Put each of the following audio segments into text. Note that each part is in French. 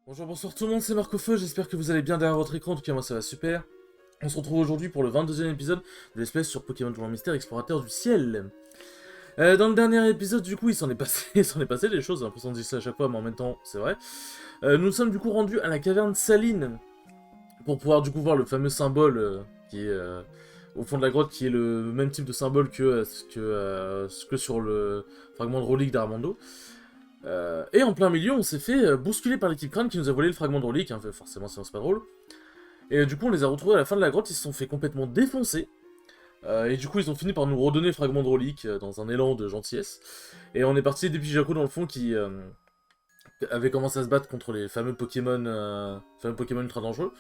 Bonjour, bonsoir tout le monde, c'est Marc-Feu, j'espère que vous allez bien derrière votre écran, en tout cas moi ça va super. On se retrouve aujourd'hui pour le 22e épisode de l'espèce sur Pokémon Journal Mystère, explorateur du ciel. Dans le dernier épisode, du coup, il s'en est passé, il s'en est passé des choses, j'ai l'impression de dire ça à chaque fois, mais en même temps, c'est vrai. Nous sommes du coup rendus à la caverne saline, pour pouvoir du coup voir le fameux symbole qui est au fond de la grotte, qui est le même type de symbole que sur le fragment de relique d'Armando. Et en plein milieu, on s'est fait bousculer par l'équipe crâne qui nous a volé le fragment de relique, hein, forcément sinon c'est pas drôle. Et du coup, on les a retrouvés à la fin de la grotte, ils se sont fait complètement défoncer. Et du coup, ils ont fini par nous redonner le fragment de relique dans un élan de gentillesse. Et on est parti des Jaco dans le fond qui avait commencé à se battre contre les fameux Pokémon ultra dangereux.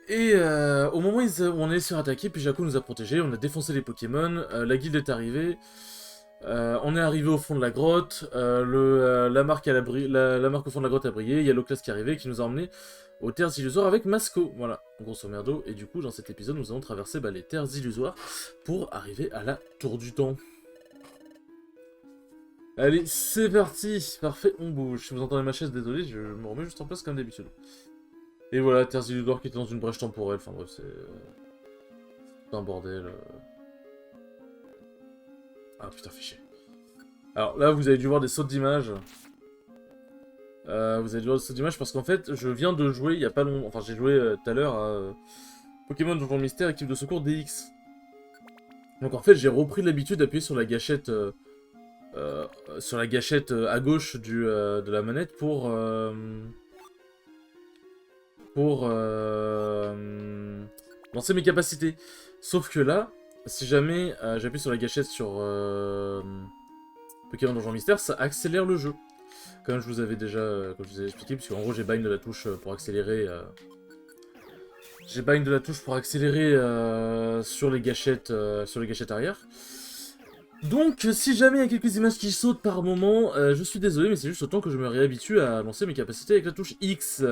Et au moment où on est sur attaqué, Jaco nous a protégés, on a défoncé les Pokémon, la guilde est arrivée. On est arrivé au fond de la grotte, la marque au fond de la grotte a brillé, il y a Loclas qui est arrivé, qui nous a emmenés aux terres illusoires avec Masco, voilà, grosso merdo, et du coup dans cet épisode nous allons traverser les terres illusoires pour arriver à la Tour du Temps. Allez, c'est parti, parfait, on bouge. Si vous entendez ma chaise, désolé, je me remets juste en place comme d'habitude. Et voilà, terres illusoires qui étaient dans une brèche temporelle, enfin bref, c'est un bordel. Ah putain, fais chier. Alors là, vous avez dû voir des sautes d'image. Vous avez dû voir des sautes d'image parce qu'en fait, je viens de jouer il y a pas longtemps. Enfin, j'ai joué tout à l'heure à Pokémon Donjon Mystère, équipe de secours DX. Donc en fait, j'ai repris l'habitude d'appuyer sur la gâchette, à gauche de la manette pour lancer mes capacités. Sauf que là, si jamais j'appuie sur la gâchette sur Pokémon Donjon Mystère, ça accélère le jeu. Comme je vous avais déjà expliqué, puisque en gros j'ai bind de la touche pour accélérer. J'ai bind de la touche pour accélérer sur les gâchettes arrière. Donc si jamais il y a quelques images qui sautent par moment, je suis désolé, mais c'est juste autant que je me réhabitue à lancer mes capacités avec la touche X.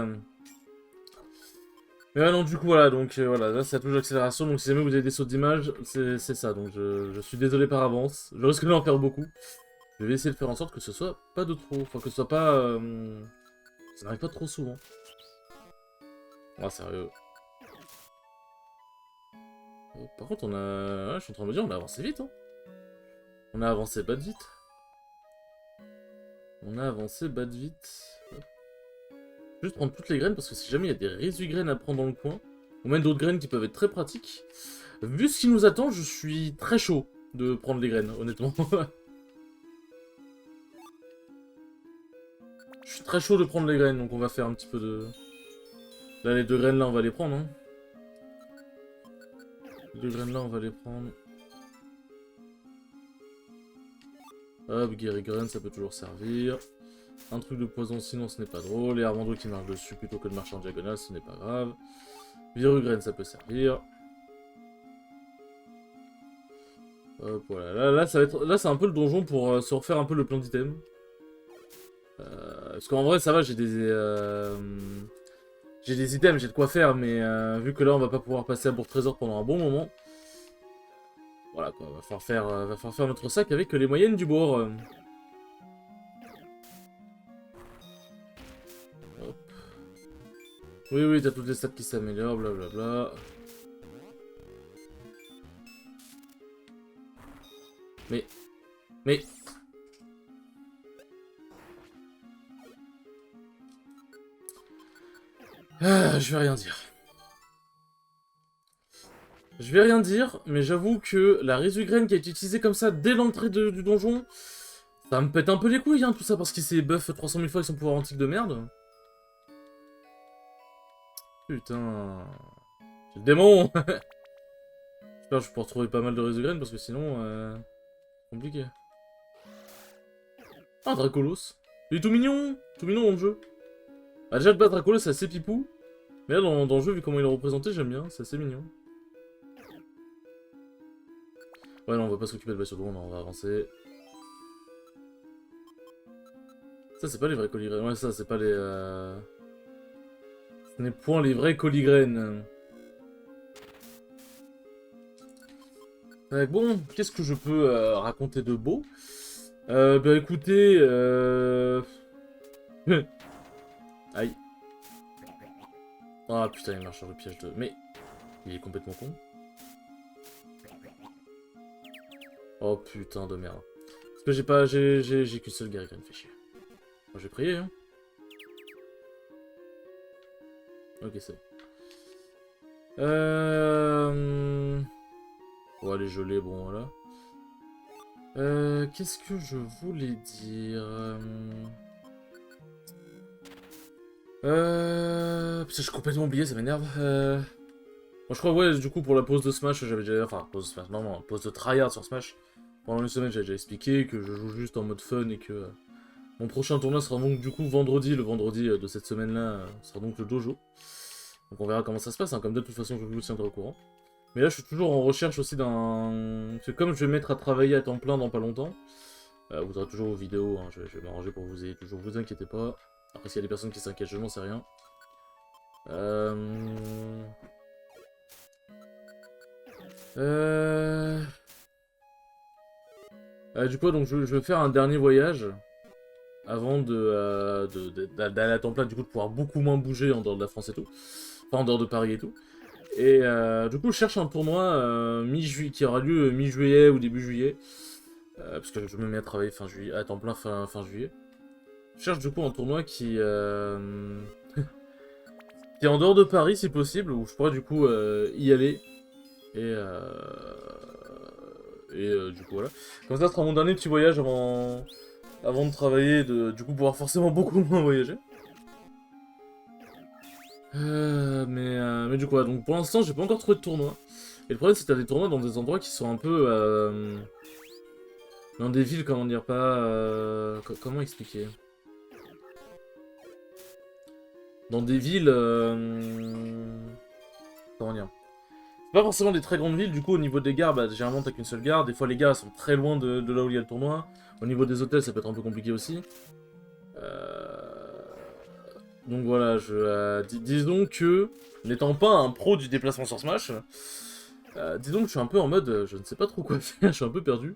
Mais ouais, non, du coup, voilà, donc voilà, là c'est la touche d'accélération, donc si jamais vous avez des sauts d'image, c'est ça, donc je suis désolé par avance, je risque d'en faire beaucoup. Je vais essayer de faire en sorte que ce soit pas de trop, enfin que ce soit pas... ça n'arrive pas trop souvent. Ah, sérieux. Oh, par contre, on a... Ouais, je suis en train de me dire, on a avancé vite, hein. On a avancé bad vite. On a avancé bad vite. Hop. Juste prendre toutes les graines, parce que si jamais il y a des résu-graines à prendre dans le coin, ou même d'autres graines qui peuvent être très pratiques, vu ce qui nous attend, je suis très chaud de prendre les graines, honnêtement. Je suis très chaud de prendre les graines, donc on va faire un petit peu de... Là, les deux graines là, on va les prendre, hein. Les deux graines là, on va les prendre. Hop, Guéri Graine, ça peut toujours servir. Un truc de poison, sinon ce n'est pas drôle. Et Armando qui marche dessus plutôt que de marcher en diagonale, ce n'est pas grave. Virugraine, ça peut servir. Hop, voilà. Là, ça va être... Là, c'est un peu le donjon pour se refaire un peu le plan d'item. Parce qu'en vrai, ça va, j'ai des items, j'ai de quoi faire, mais vu que là, on va pas pouvoir passer à Bourg Trésor pendant un bon moment. Voilà, quoi, va falloir faire notre sac avec les moyennes du bourg. Hop. Oui, oui, t'as toutes les stats qui s'améliorent, blablabla. Mais... Ah, je vais rien dire. Je vais rien dire, mais j'avoue que la résugraine qui a été utilisée comme ça dès l'entrée du donjon, ça me pète un peu les couilles, hein, tout ça, parce qu'il s'est buff 300 000 fois avec son pouvoir antique de merde. Putain... C'est le démon. J'espère que je peux retrouver pas mal de résugraines, parce que sinon... compliqué. Ah, Dracolos. Il est tout mignon dans le jeu. Ah, déjà, le bas Dracolos, c'est assez pipou. Mais là, dans le jeu, vu comment il est représenté, j'aime bien, c'est assez mignon. Ouais, non, on va pas s'occuper de Bastion, on va avancer. Ça, c'est pas les vrais coligraines. Ouais, ça, c'est pas les... Ce n'est point les vrais coligraines. Bon, qu'est-ce que je peux raconter de beau? Bah écoutez... Aïe. Ah putain, il marche sur le piège de... Mais... Il est complètement con. Oh putain de merde. Parce que j'ai pas... J'ai qu'une seule Garrigan, fait chier. Moi j'ai prié, hein. Ok, c'est bon. Bon, allez, gelé, bon, voilà. Qu'est-ce que je voulais dire Putain, j'ai complètement oublié, ça m'énerve. Moi, je crois, ouais, du coup, pour la pause de Smash, j'avais déjà... Enfin, pause de Smash, non, pause de tryhard sur Smash. Pendant une semaine, j'avais déjà expliqué que je joue juste en mode fun et que... mon prochain tournoi sera donc, du coup, vendredi. Le vendredi de cette semaine-là sera donc le dojo. Donc on verra comment ça se passe, hein. Comme de toute façon, je vous tiendrai au courant. Mais là, je suis toujours en recherche aussi d'un... Parce que comme je vais me mettre à travailler à temps plein dans pas longtemps, vous aurez toujours vos vidéos, hein. Je vais m'arranger pour vous aider toujours, vous inquiétez pas. Après, s'il y a des personnes qui s'inquiètent, je n'en sais rien. Du coup, donc je vais faire un dernier voyage avant d'aller à temps plein, du coup, de pouvoir beaucoup moins bouger en dehors de la France et tout. Enfin, en dehors de Paris et tout. Et du coup, je cherche un tournoi qui aura lieu mi-juillet ou début juillet. Parce que je me mets à travailler fin juillet, à temps plein fin juillet. Je cherche du coup un tournoi qui qui est en dehors de Paris si possible, où je pourrais du coup y aller. Et du coup voilà. Comme ça, ce sera mon dernier petit voyage avant de travailler, du coup pouvoir forcément beaucoup moins voyager. Mais du coup, ouais, donc pour l'instant, j'ai pas encore trouvé de tournoi. Et le problème, c'est que t'as des tournois dans des endroits qui sont un peu... dans des villes, comment dire, pas... comment expliquer? Dans des villes... comment dire? C'est pas forcément des très grandes villes, du coup, au niveau des gares, bah, généralement, t'as qu'une seule gare. Des fois, les gares sont très loin de là où il y a le tournoi. Au niveau des hôtels, ça peut être un peu compliqué aussi. Donc voilà, disons que, n'étant pas un pro du déplacement sur Smash, disons que je suis un peu en mode, je ne sais pas trop quoi faire, je suis un peu perdu.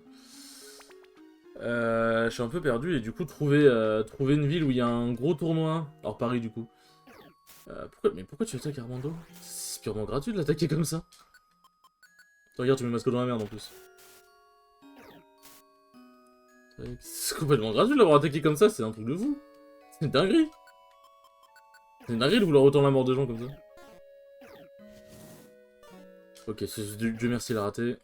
Je suis un peu perdu et du coup trouver une ville où il y a un gros tournoi, alors Paris du coup. Mais pourquoi tu attaques Armando? C'est purement gratuit de l'attaquer comme ça. Regarde, tu mets Masco dans la merde en plus. C'est complètement gratuit de l'avoir attaqué comme ça, c'est un truc de fou. C'est une dinguerie. C'est une dinguerie de vouloir autant la mort des gens comme ça. Ok, Dieu merci, il a raté.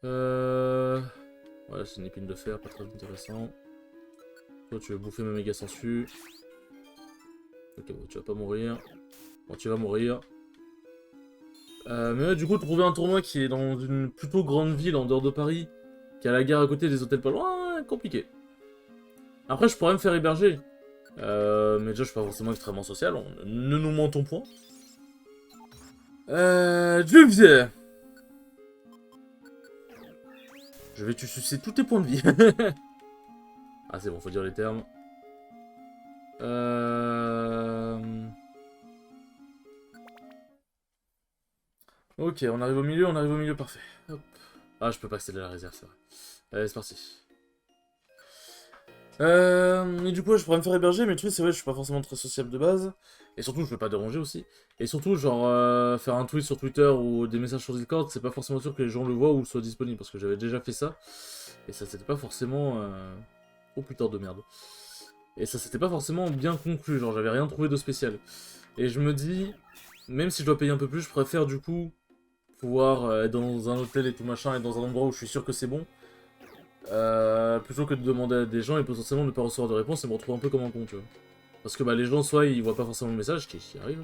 Voilà, c'est une épine de fer, pas très intéressant. Toi, tu veux bouffer ma méga sensu. Ok, bon, tu vas pas mourir. Bon, tu vas mourir. Mais ouais, du coup, trouver un tournoi qui est dans une plutôt grande ville en dehors de Paris, qui a la gare à côté, des hôtels pas loin, compliqué. Après, je pourrais me faire héberger. Mais déjà, je suis pas forcément extrêmement social, ne nous mentons point. Juvier. Je vais te sucer tous tes points de vie. Ah, c'est bon, faut dire les termes. Ok, on arrive au milieu, parfait. Hop. Ah, je peux pas accéder à la réserve, c'est vrai. Allez, c'est parti. Et du coup, je pourrais me faire héberger, mais le truc, c'est vrai, je suis pas forcément très sociable de base. Et surtout, je veux pas déranger aussi. Et surtout, genre, faire un tweet sur Twitter ou des messages sur Discord, c'est pas forcément sûr que les gens le voient ou soient disponibles, parce que j'avais déjà fait ça. Et ça, c'était pas forcément... Oh putain de merde. Et ça, c'était pas forcément bien conclu, genre, j'avais rien trouvé de spécial. Et je me dis, même si je dois payer un peu plus, je préfère, du coup, pouvoir être dans un hôtel et tout machin, et dans un endroit où je suis sûr que c'est bon. Plutôt que de demander à des gens et potentiellement ne pas recevoir de réponse et me retrouver un peu comme un con, tu vois. Parce que bah, les gens, soit ils voient pas forcément le message, qui arrive,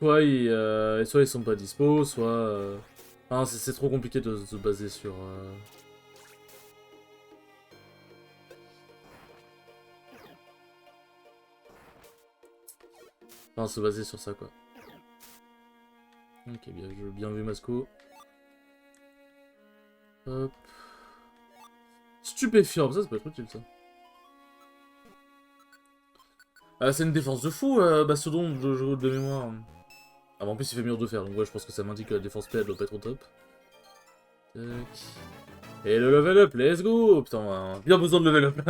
soit ils sont pas dispo, soit... Enfin, c'est trop compliqué de se baser sur... Enfin, se baser sur ça, quoi. Ok, bien vu, Masco. Hop. Stupéfiant, ça peut être utile, ça. C'est une défense de fou, Bastodon, de mémoire. Ah, bah, en plus, il fait mur de fer, donc ouais, je pense que ça m'indique que la défense PA doit pas être au top. Tac. Et le level up, let's go! Putain, on a bien besoin de level up.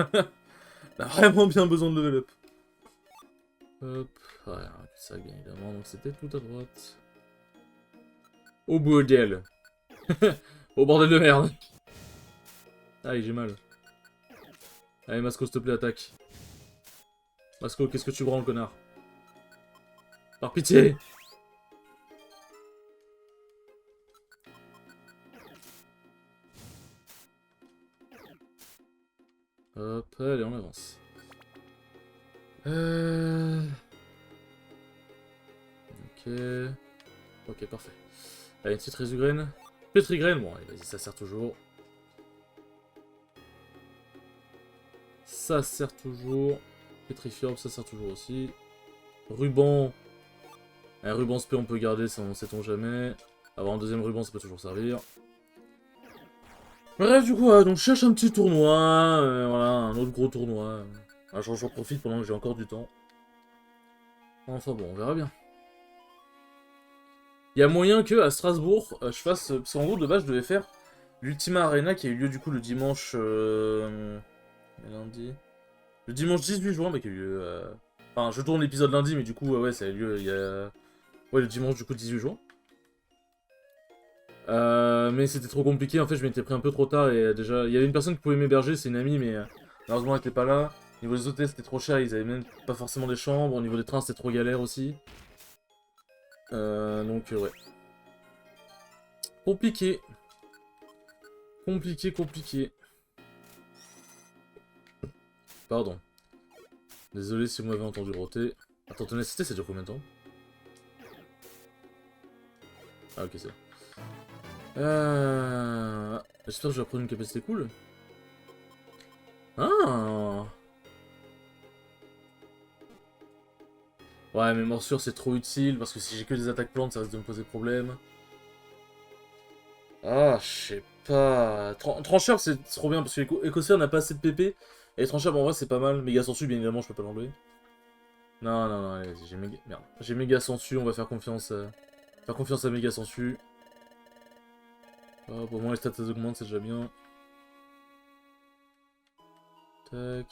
On a vraiment bien besoin de level up. Hop, ouais, ça bien évidemment, donc c'était tout à droite. Au bordel. Au bordel de merde. Aïe, j'ai mal. Allez, Masco, s'il te plaît, attaque. Masco, qu'est-ce que tu branles, connard? Par pitié! Hop, allez, on avance. Ok. Ok, parfait. Allez, une petite résugraine. Pétrigraine, bon, allez, vas-y, ça sert toujours. Ça sert toujours. Pétrifiorbe, ça sert toujours aussi. Ruban. Un ruban spé, on peut garder, ça on sait-on jamais. Avoir un deuxième ruban, ça peut toujours servir. Bref, du coup, donc je cherche un petit tournoi. Voilà, un autre gros tournoi. J'en profite pendant que j'ai encore du temps. Enfin bon, on verra bien. Il y a moyen que à Strasbourg, je fasse... Parce qu'en gros, de base, je devais faire l'Ultima Arena qui a eu lieu du coup le dimanche... lundi... Le dimanche 18 juin, bah, qui a eu lieu... Enfin, je tourne l'épisode lundi, mais du coup, ouais, ça a eu lieu il y a... Ouais, le dimanche du coup 18 juin. Mais c'était trop compliqué, en fait, je m'étais pris un peu trop tard, et déjà... Il y avait une personne qui pouvait m'héberger, c'est une amie, mais malheureusement, elle était pas là. Au niveau des hôtels, c'était trop cher, ils avaient même pas forcément des chambres. Au niveau des trains, c'était trop galère aussi. Donc, ouais. Compliqué. Compliqué. Pardon. Désolé si vous m'avez entendu roter. Attends, ténacité, ça dure combien de temps? Ah, ok, c'est bon. J'espère que je vais prendre une capacité cool. Ah. Ouais, mais morsure, c'est trop utile, parce que si j'ai que des attaques plantes, ça risque de me poser problème. Ah, je sais pas... Trancheur, c'est trop bien, parce que Écosseur n'a pas assez de PP. Et trancheur, en vrai, c'est pas mal. Méga sensu, bien évidemment, je peux pas l'enlever. Non, allez, j'ai méga... Merde. J'ai méga sensu, on va faire confiance à méga sensu. Hop, au moins les stats augmentent, c'est déjà bien. Tac.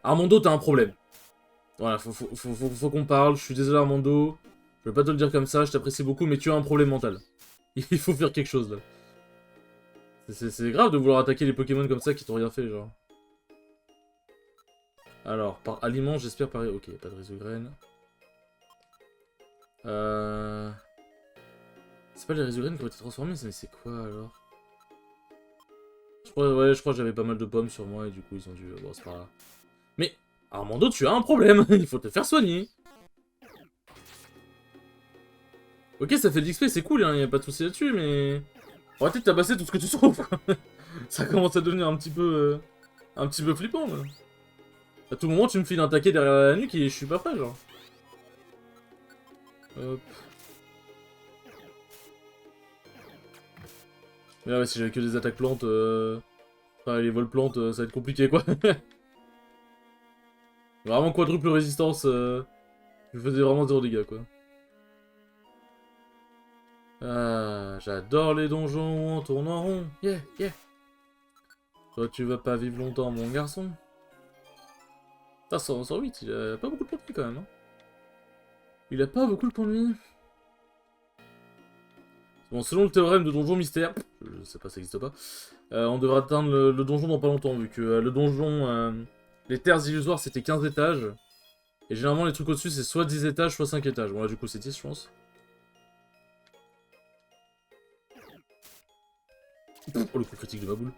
Armando, t'as un problème. Voilà, faut qu'on parle. Je suis désolé, Armando. Je vais pas te le dire comme ça, je t'apprécie beaucoup, mais tu as un problème mental. Il faut faire quelque chose, là. C'est grave de vouloir attaquer les Pokémon comme ça qui t'ont rien fait, genre. Alors, par aliment, j'espère pareil. Ok, pas de réseau-graines. C'est pas les réseau-graines qui ont été transformées, mais c'est quoi, alors? Je crois que j'avais pas mal de pommes sur moi, et du coup, ils ont dû... Bon, c'est pas grave. Mais, Armando, tu as un problème. Il faut te faire soigner. Ok, ça fait de l'XP, c'est cool, hein, y a pas de soucis là-dessus, mais... On va peut-être tabasser tout ce que tu trouves, quoi. Ça commence à devenir un petit peu flippant, là. À tout moment, tu me files un taquet derrière la nuque et je suis pas prêt, genre. Hop. Mais là, ouais, si j'avais que des attaques plantes, enfin, les vols plantes, ça va être compliqué, quoi. Vraiment quadruple résistance, je faisais vraiment 0 dégâts, quoi. Ah, j'adore les donjons où on tourne en rond. Yeah. Toi, tu vas pas vivre longtemps, mon garçon. Putain, 108, il a pas beaucoup de points de vie, quand même, hein. Il a pas beaucoup de points de vie. Bon, selon le théorème de donjon mystère, je sais pas, ça existe pas, on devrait atteindre le donjon dans pas longtemps, vu que le donjon, les terres illusoires, c'était 15 étages. Et généralement, les trucs au-dessus, c'est soit 10 étages, soit 5 étages. Bon, là, du coup, c'est 10, je pense. Oh, le coup critique de ma boule.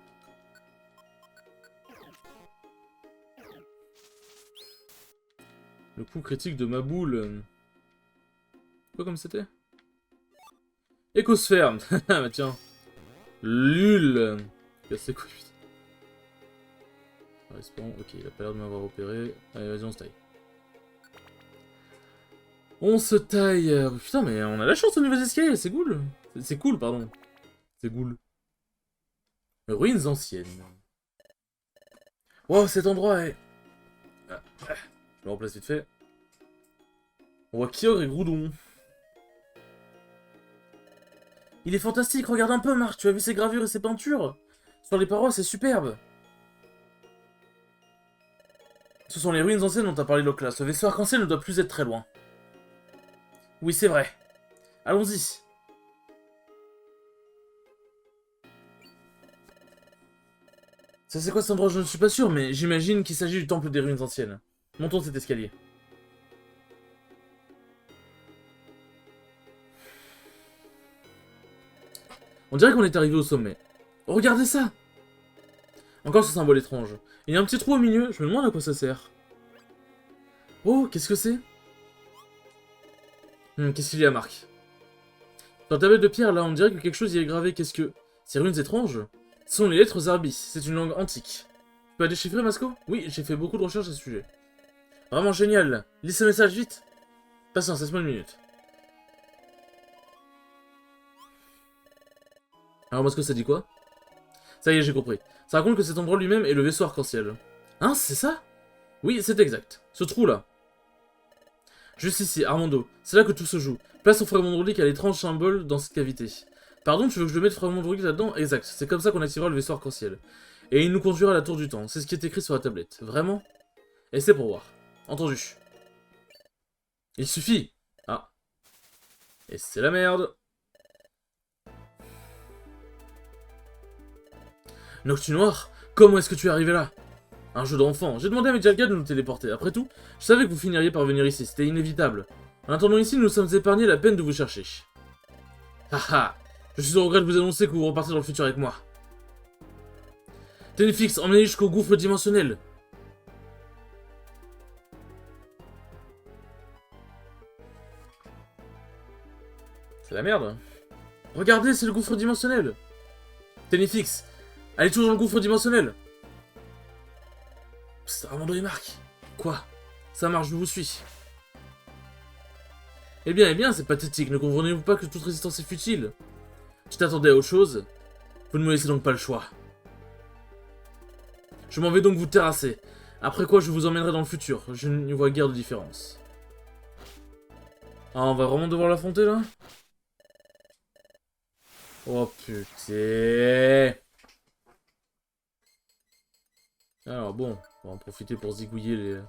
Le coup critique de ma boule. Quoi comme c'était? Écosphère. Ah bah tiens. Lul. Casse les couilles, putain. Respawn. Ok, il a pas l'air de m'avoir opéré. Allez, vas-y, on se taille. On se taille. Putain, mais on a la chance au niveau des escaliers, c'est cool. C'est cool, pardon. C'est cool. Ruines anciennes. Wow, cet endroit est... Je me remplace vite fait. On voit Kyogre et Groudon. Il est fantastique, regarde un peu, Marc, tu as vu ses gravures et ses peintures? Sur les parois, c'est superbe. Ce sont les ruines anciennes dont a parlé Loclas. Ce vaisseau arc-en-ciel ne doit plus être très loin. Oui, c'est vrai. Allons-y. Ça c'est quoi cet endroit? Je ne suis pas sûr, mais j'imagine qu'il s'agit du temple des ruines anciennes. Montons cet escalier. On dirait qu'on est arrivé au sommet. Oh, regardez ça! Encore ce symbole étrange. Il y a un petit trou au milieu, je me demande à quoi ça sert. Oh, qu'est-ce que c'est? Qu'est-ce qu'il y a, Marc? Dans la tablette de pierre, là, on dirait que quelque chose y est gravé. Qu'est-ce que... Ces runes étranges? Ce sont les lettres Zarbis. C'est une langue antique. Tu peux la déchiffrer, Masco? Oui, j'ai fait beaucoup de recherches à ce sujet. Vraiment génial. Lis ce message, vite. Patience, laisse-moi une minute. Alors, Masco, ça dit quoi? Ça y est, j'ai compris. Ça raconte que cet endroit lui-même est le vaisseau arc-en-ciel. Hein, c'est ça? Oui, c'est exact. Ce trou-là. Juste ici, Armando. C'est là que tout se joue. Place au fragment hydraulique à l'étrange symbole dans cette cavité. Pardon, tu veux que je mette le fragment hydraulique là-dedans? Exact. C'est comme ça qu'on activera le vaisseau arc-en-ciel. Et il nous conduira à la tour du temps. C'est ce qui est écrit sur la tablette. Vraiment? Et c'est pour voir. Entendu. Il suffit. Ah. Et c'est la merde. Noctu Noir, comment est-ce que tu es arrivé là? Un jeu d'enfant. J'ai demandé à Medjalga de nous téléporter. Après tout, je savais que vous finiriez par venir ici. C'était inévitable. En attendant ici, nous nous sommes épargnés la peine de vous chercher. Haha. Je suis au regret de vous annoncer que vous repartez dans le futur avec moi. Ténifix, emmenez jusqu'au gouffre dimensionnel. C'est la merde. Regardez, c'est le gouffre dimensionnel. Ténifix, allez toujours dans le gouffre dimensionnel. C'est Armando et Marc. Quoi? Ça marche, je vous suis. Eh bien, c'est pathétique. Ne comprenez-vous pas que toute résistance est futile? Tu t'attendais à autre chose? Vous ne me laissez donc pas le choix. Je m'en vais donc vous terrasser. Après quoi, je vous emmènerai dans le futur. Je n'y vois guère de différence. Ah, on va vraiment devoir l'affronter, là? Oh, putain. Alors, bon, on va en profiter pour zigouiller les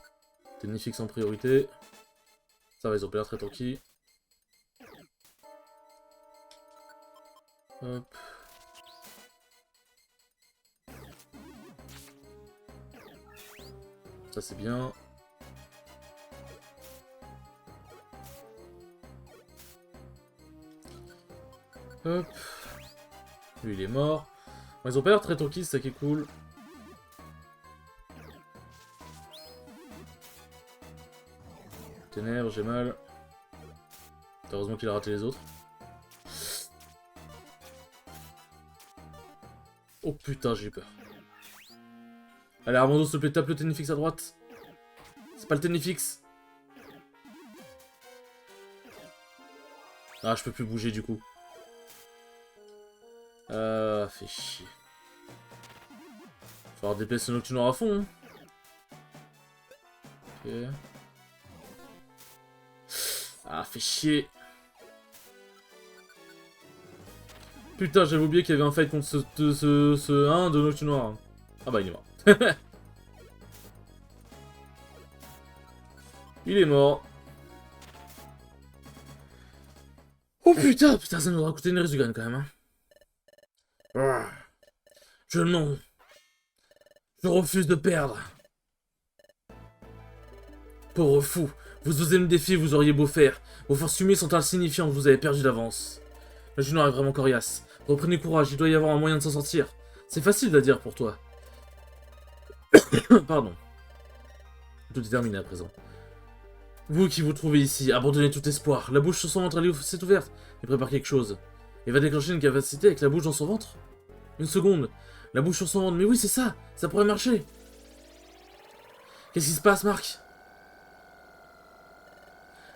Ténifix en priorité. Ça va, ils ont pas l'air très tranquilles. Hop. Ça, c'est bien. Hop. Lui, il est mort. Bon, ils ont pas l'air très tranquilles, c'est ça qui est cool. Ténèbres, j'ai mal. Heureusement qu'il a raté les autres. Oh putain, j'ai eu peur. Allez, Armando, s'il te plaît, tape le Ténifix à droite. C'est pas le Ténifix. Ah, je peux plus bouger du coup. Fait chier. Faut avoir déplacer le Noctu Noir à fond. Hein. Ok. Ah, fait chier. Putain, j'avais oublié qu'il y avait un fight contre ce 1 de Noctu Noir. Ah bah, il est mort. Il est mort. Oh putain, ça nous aura coûté une Rezugan quand même. Hein. Je non. Je refuse de perdre. Pauvre fou. Vous osez me défier, vous auriez beau faire. Vos forces humaines sont insignifiantes, vous avez perdu d'avance. Le Junior est vraiment coriace. Reprenez courage, il doit y avoir un moyen de s'en sortir. C'est facile à dire pour toi. Pardon. Tout est terminé à présent. Vous qui vous trouvez ici, abandonnez tout espoir. La bouche sur son ventre, elle s'est ouverte. Il prépare quelque chose. Il va déclencher une capacité avec la bouche dans son ventre? Une seconde. La bouche sur son ventre. Mais oui, c'est ça. Ça pourrait marcher. Qu'est-ce qui se passe, Marc?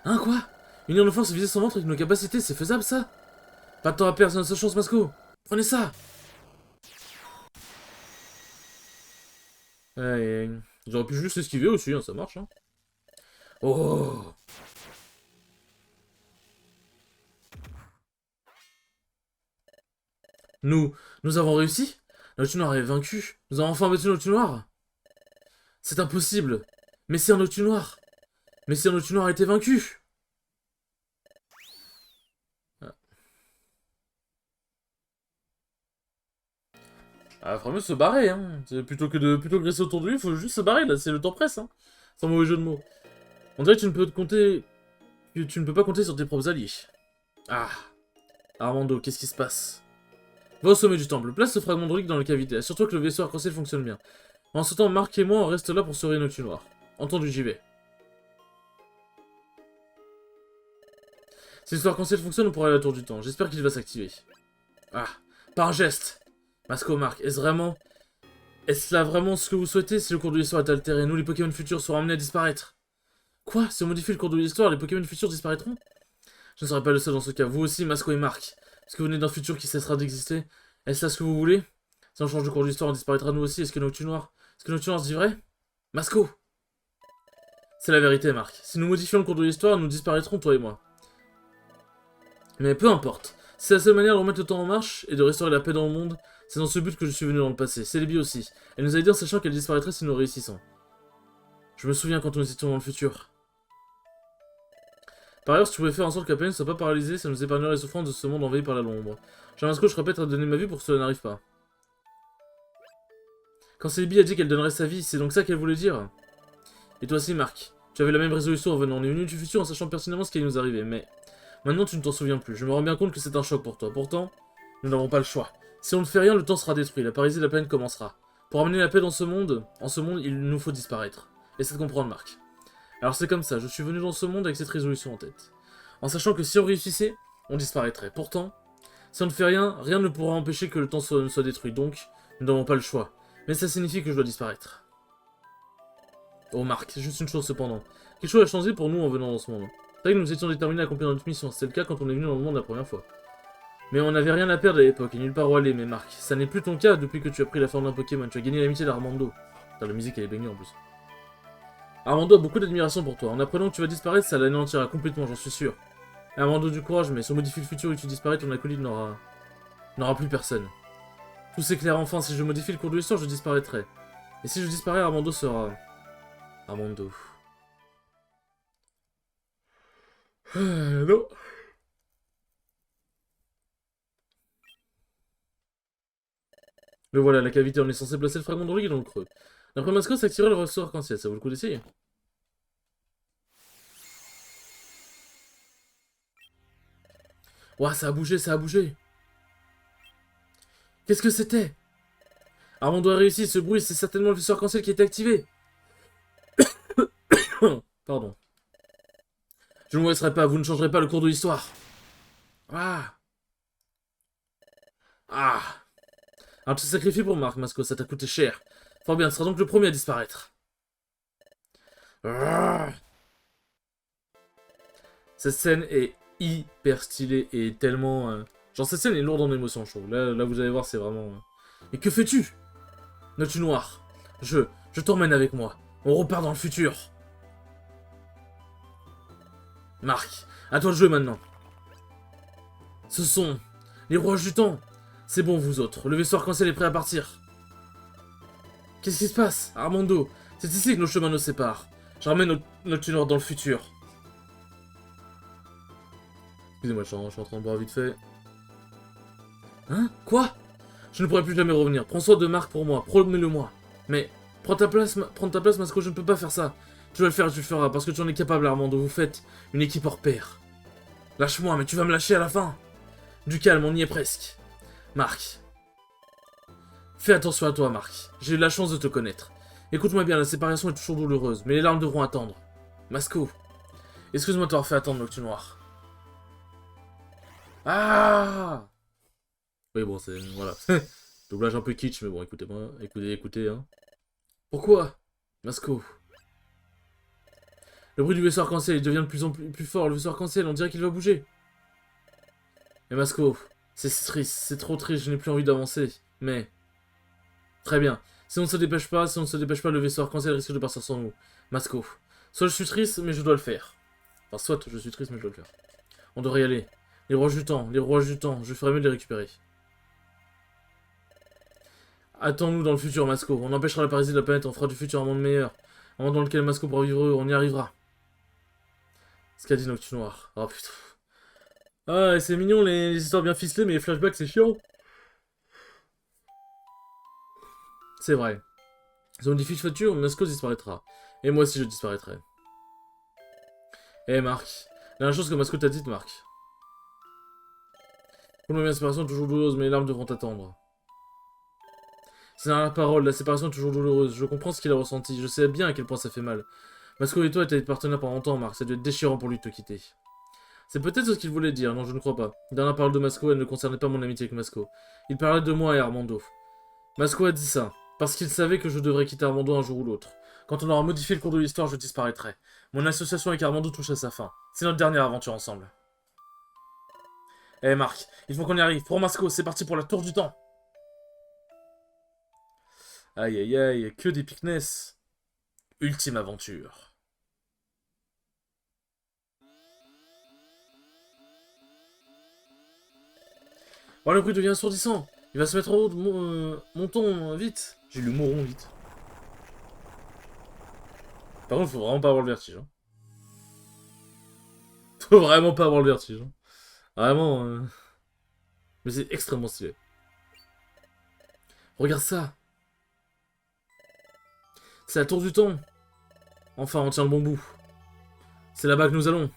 Hein, quoi? Unir nos forces et viser son ventre avec nos capacités, c'est faisable, ça? Pas de temps à perdre, c'est notre seule chance, Masco. Prenez ça. Ouais, j'aurais pu juste esquiver aussi, hein, ça marche. Hein. Oh! Nous avons réussi? Le Noctu Noir est vaincu. Nous avons enfin battu le Noctu Noir. C'est impossible. Messire Noctu Noir. Messire Noctu Noir a été vaincu. Ah, faudrait mieux se barrer, hein. Plutôt que de rester autour de lui, faut juste se barrer, là, c'est le temps presse, hein. Sans mauvais jeu de mots. On dirait que tu ne peux compter... que tu ne peux pas compter sur tes propres alliés. Ah. Armando, qu'est-ce qui se passe? Va au sommet du temple, place ce fragment de relique dans la cavité, assure-toi que le vaisseau arc-en-ciel fonctionne bien. En ce temps, Marc et moi, on reste là pour surveiller Noctu Noir. Entendu, j'y vais. Si le vaisseau arc-en-ciel fonctionne, on pourra aller à la tour du temps. J'espère qu'il va s'activer. Ah. Par un geste. Masco, Marc, est-ce là vraiment ce que vous souhaitez si le cours de l'histoire est altéré? Nous, les Pokémon futurs, serons amenés à disparaître. Quoi? Si on modifie le cours de l'histoire, les Pokémon futurs disparaîtront? Je ne serai pas le seul dans ce cas. Vous aussi, Masco et Marc. Est-ce que vous venez d'un futur qui cessera d'exister? Est-ce là ce que vous voulez? Si on change de cours de l'histoire, on disparaîtra nous aussi. Est-ce que Noctu Noir se dit vrai? Masco! C'est la vérité, Marc. Si nous modifions le cours de l'histoire, nous disparaîtrons, toi et moi. Mais peu importe. C'est la seule manière de remettre le temps en marche et de restaurer la paix dans le monde. C'est dans ce but que je suis venu dans le passé. C'est Celebi aussi. Elle nous a dit en sachant qu'elle disparaîtrait si nous réussissons. Je me souviens quand nous étions dans le futur. Par ailleurs, si tu pouvais faire en sorte que la planète ne soit pas paralysée, ça nous épargnerait les souffrances de ce monde envahi par la Lombre. J'aimerais que je répète à donner ma vie pour que cela n'arrive pas. Quand Celebi a dit qu'elle donnerait sa vie, c'est donc ça qu'elle voulait dire? Et toi aussi, Marc. Tu avais la même résolution en venant. On est venu du futur en sachant pertinemment ce qui allait nous arriver, mais... Maintenant, tu ne t'en souviens plus. Je me rends bien compte que c'est un choc pour toi. Pourtant, nous n'avons pas le choix. Si on ne fait rien, le temps sera détruit. La paralysie de la planète commencera. Pour amener la paix dans ce monde, il nous faut disparaître. Essaie de comprendre, Marc. Alors c'est comme ça, je suis venu dans ce monde avec cette résolution en tête. En sachant que si on réussissait, on disparaîtrait. Pourtant, si on ne fait rien, rien ne pourra empêcher que le temps soit détruit. Donc, nous n'avons pas le choix. Mais ça signifie que je dois disparaître. Oh Marc, juste une chose cependant. Quelque chose a changé pour nous en venant dans ce monde. C'est vrai que nous étions déterminés à accomplir notre mission, c'était le cas quand on est venu dans le monde la première fois. Mais on n'avait rien à perdre à l'époque et nulle part où aller, mais Marc, ça n'est plus ton cas depuis que tu as pris la forme d'un Pokémon, tu as gagné l'amitié d'Armando. Putain, la musique elle est baignée en plus. Armando a beaucoup d'admiration pour toi, en apprenant que tu vas disparaître, ça l'anéantira complètement, j'en suis sûr. Et Armando du courage, mais si on modifie le futur et que tu disparais, ton acolyte n'aura plus personne. Tout s'éclaire enfin, si je modifie le cours de l'histoire, je disparaîtrai. Et si je disparais, Armando sera... Armando... non. Le voilà, la cavité, on est censé placer le fragment de relique dans le creux. D'après Masco, ça activerait le ressort arc-en-ciel, ça vaut le coup d'essayer. Ouah, ça a bougé, ça a bougé. Qu'est-ce que c'était? Armando a réussi, ce bruit, c'est certainement le vaisseau arc-en-ciel qui a été activé. Pardon. Je ne vous laisserai pas, vous ne changerez pas le cours de l'histoire. Ah. Ah. Un petit sacrifice pour Marc, Masco, ça t'a coûté cher. Fort bien, tu seras donc le premier à disparaître. Ah. Cette scène est hyper stylée et tellement... Genre, cette scène est lourde en émotions, je trouve. Là, vous allez voir, c'est vraiment... Et que fais-tu? Noctu Noir. Je t'emmène avec moi. On repart dans le futur. Marc, à toi de jouer maintenant. Ce sont les rouages du temps. C'est bon, vous autres. Le vaisseau arc-en-ciel est prêt à partir. Qu'est-ce qui se passe? Armando, c'est ici que nos chemins nous séparent. Je ramène Noctu Noir dans le futur. Excusez-moi, je suis en train de boire vite fait. Hein? Quoi? Je ne pourrai plus jamais revenir. Prends soin de Marc pour moi. Promets-le-moi. Mais, prends ta place, Masco, je ne peux pas faire ça. Tu vas le faire, tu le feras, parce que tu en es capable, Armando. Vous faites une équipe hors pair. Lâche-moi, mais tu vas me lâcher à la fin. Du calme, on y est presque. Marc. Fais attention à toi, Marc. J'ai eu la chance de te connaître. Écoute-moi bien, la séparation est toujours douloureuse, mais les larmes devront attendre. Masco. Excuse-moi de t'avoir fait attendre, Noctu Noir. Ah! Oui, bon, c'est... Voilà. Doublage un peu kitsch, mais bon, écoutez-moi. Écoutez, hein. Pourquoi? Masco. Le bruit du vaisseau arc-en-ciel, il devient de plus en plus fort. Le vaisseau arc-en-ciel, on dirait qu'il va bouger. Mais Masco, c'est triste, c'est trop triste, je n'ai plus envie d'avancer. Mais... Très bien. Si on ne se dépêche pas, le vaisseau arc-en-ciel risque de partir sans nous. Masco. Soit je suis triste, mais je dois le faire. Enfin, soit je suis triste, mais je dois le faire. On devrait y aller. Les rouages du temps, je ferais mieux de les récupérer. Attends-nous dans le futur, Masco. On empêchera la paralysie de la planète, on fera du futur un monde meilleur. Un monde dans lequel Masco pourra vivre heureux, on y arrivera. Ce qu'a dit Noctu Noir. Oh putain. Ah, c'est mignon les histoires bien ficelées, mais les flashbacks c'est chiant. C'est vrai. Si on dit fiche future, Masco disparaîtra. Et moi aussi je disparaîtrai. Eh Marc, la même chose que Masco t'a dit, Marc. Pour moi, l'inspiration est toujours douloureuse, mais les larmes devront attendre. C'est dans la parole, la séparation est toujours douloureuse. Je comprends ce qu'il a ressenti, je sais bien à quel point ça fait mal. Masco et toi étaient partenaires pendant longtemps, Marc, ça a dû être déchirant pour lui de te quitter. C'est peut-être ce qu'il voulait dire, non je ne crois pas. Dans la parole de Masco, elle ne concernait pas mon amitié avec Masco. Il parlait de moi et Armando. Masco a dit ça, parce qu'il savait que je devrais quitter Armando un jour ou l'autre. Quand on aura modifié le cours de l'histoire, je disparaîtrai. Mon association avec Armando touche à sa fin. C'est notre dernière aventure ensemble. Eh Marc, il faut qu'on y arrive. Pour Masco, c'est parti pour la tour du temps. Aïe aïe aïe, que d'épicness. Ultime aventure. Oh, le bruit devient assourdissant. Il va se mettre en haut de mon ton, vite. J'ai lu Moron, vite. Par contre, faut vraiment pas avoir le vertige. Hein. Faut vraiment pas avoir le vertige. Hein. Vraiment. Mais c'est extrêmement stylé. Regarde ça. C'est la tour du temps. Enfin, on tient le bon bout. C'est là-bas que nous allons.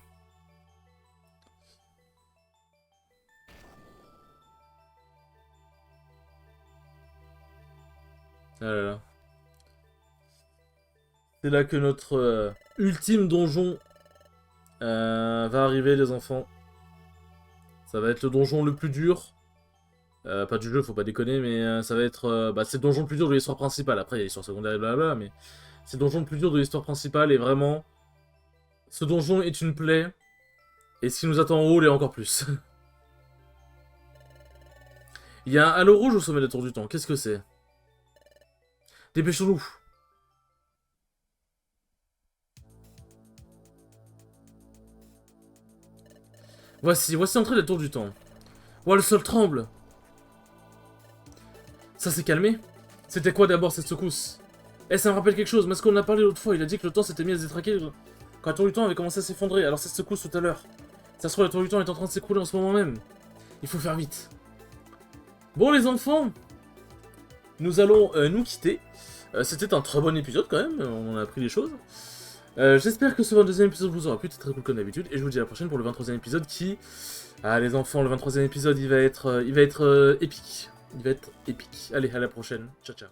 Ah là là. C'est là que notre ultime donjon va arriver, les enfants. Ça va être le donjon le plus dur. Pas du jeu, faut pas déconner, mais ça va être... c'est le donjon le plus dur de l'histoire principale. Après, il y a l'histoire secondaire et blablabla, mais... C'est le donjon le plus dur de l'histoire principale, et vraiment... Ce donjon est une plaie. Et ce qui nous attend en haut l'est encore plus. Il y a un halo rouge au sommet de la tour du temps. Qu'est-ce que c'est? Dépêchons-nous. Voici l'entrée de la tour du temps. Oh, le sol tremble. Ça s'est calmé? C'était quoi d'abord cette secousse? Eh, ça me rappelle quelque chose. Masco en a parlé l'autre fois. Il a dit que le temps s'était mis à se détraquer quand la tour du temps avait commencé à s'effondrer. Alors cette secousse tout à l'heure. Ça se trouve, la tour du temps est en train de s'écrouler en ce moment même. Il faut faire vite. Bon, les enfants, nous allons nous quitter. C'était un très bon épisode quand même. On a appris des choses. J'espère que ce 22e épisode vous aura plu, c'est très cool comme d'habitude, et je vous dis à la prochaine pour le 23e épisode qui... Ah les enfants, le 23e épisode il va être épique. Il va être épique. Allez, à la prochaine, ciao ciao.